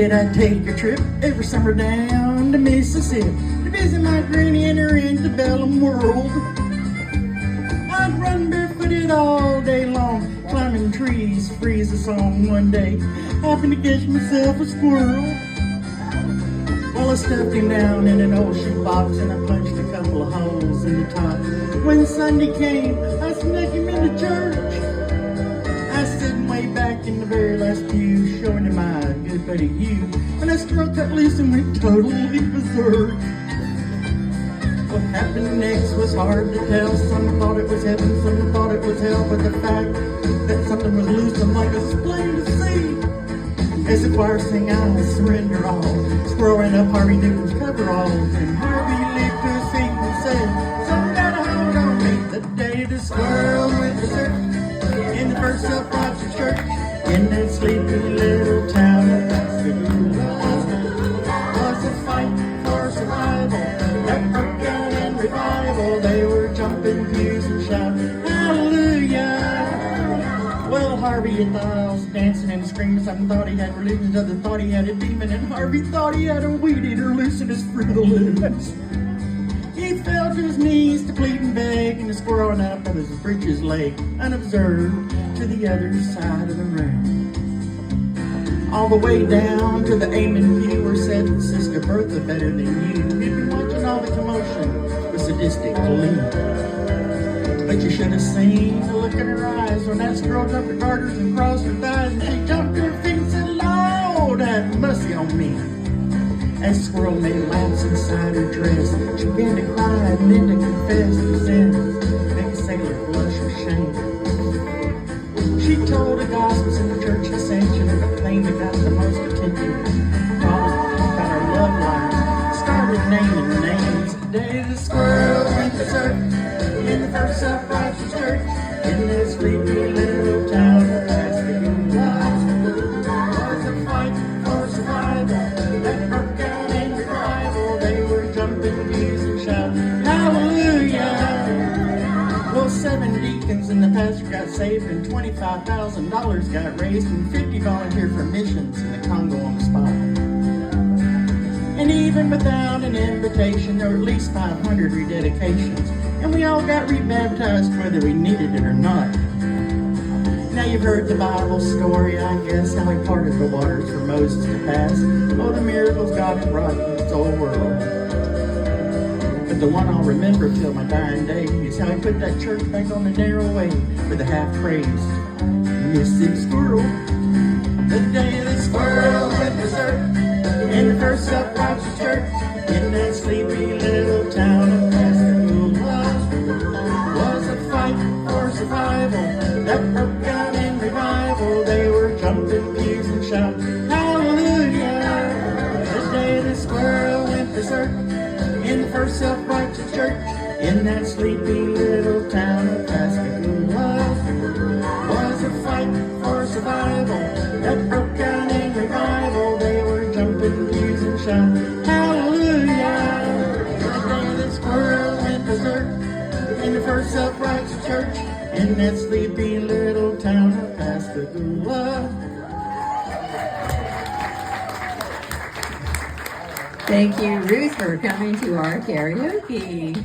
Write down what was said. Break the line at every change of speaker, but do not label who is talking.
said I'd take a trip every summer down to Mississippi to visit my granny and her antebellum world. I'd run barefooted all day long, climbing trees, freeze a song one day, happened to catch myself a squirrel. Well, I stuffed him down in an old shoebox and I punched a couple of holes in the top. When Sunday came, I snuck him into church. I stood way back in the very last pew, showing him my good buddy Hugh, when that squirrel cut loose and went totally berserk. What happened next was hard to tell. Some thought it was heaven, some thought it was hell, but the fact that something was loose among us was plain to see. As the choir sang, I surrender all, squirrel ran up Harvey Newton's coveralls, and Harvey leaped to his feet and said, "Someone got a hold on me." The day the squirrel went berserk in the first self-righteous church in that sleepy little town of Pascagoula. Was a fight for survival that broke down in revival. They were jumping pews and shouting, "Hallelujah!" Well, Harvey thought I was dancing and screaming. Some thought he had religion, others thought he had a demon, and Harvey thought he had a weed eater loose in his fruit of the limbs. He fell to his knees to plead and beg, and the squirrel went up of his breeches leg, unobserved, to the other side of the room. All the way down to the amen pew where said Sister Bertha better than you. You'd been watching all the commotion with sadistic glee. But you should have seen the look in her eyes when that squirrel dropped her garters and crossed her thighs, and she jumped to her feet and said, "Lord, have mercy on me." As the squirrel made laps inside her dress, she began to cry and then to confess her sins, make a sailor blush with shame. She told the gospels in the church ascension, and the thing that got the most attention, about her love life, started naming names. Today the squirrel went berserk in the first self-righteous church in that sleepy little town of Pascagoula. Was a fight for survival that broke out in revival. They were jumping pews and shouting, "Hallelujah!" Well, 7 deacons and the pastor got saved, and $25,000 got raised, and 50 volunteered for missions in the Congo on the spot. And even without an invitation, there were at least 500 rededications, and we all got rebaptized whether we needed it or not. Now you've heard the Bible story, I guess, how he parted the waters for Moses to pass. Oh, the miracles God had wrought in this old world. But the one I'll remember till my dying day is how he put that church back on the narrow way with a half-crazed Mississippi squirrel. The day the squirrel went berserk in the first self-righteous church in that sleepy little town of Pascagoula. Was a fight for survival that broke out in revival. They were jumping pews and shouting, "Hallelujah!" The day the squirrel went berserk in the first self-righteous church in that sleepy little town of Pascagoula. Was a fight for survival that broke out in revival. They were jumping pews and shouting, "Hallelujah!" The day the squirrel went berserk in the first self-righteous church in that sleepy little town of Pascagoula.
Thank you, Ruth, for coming to our karaoke.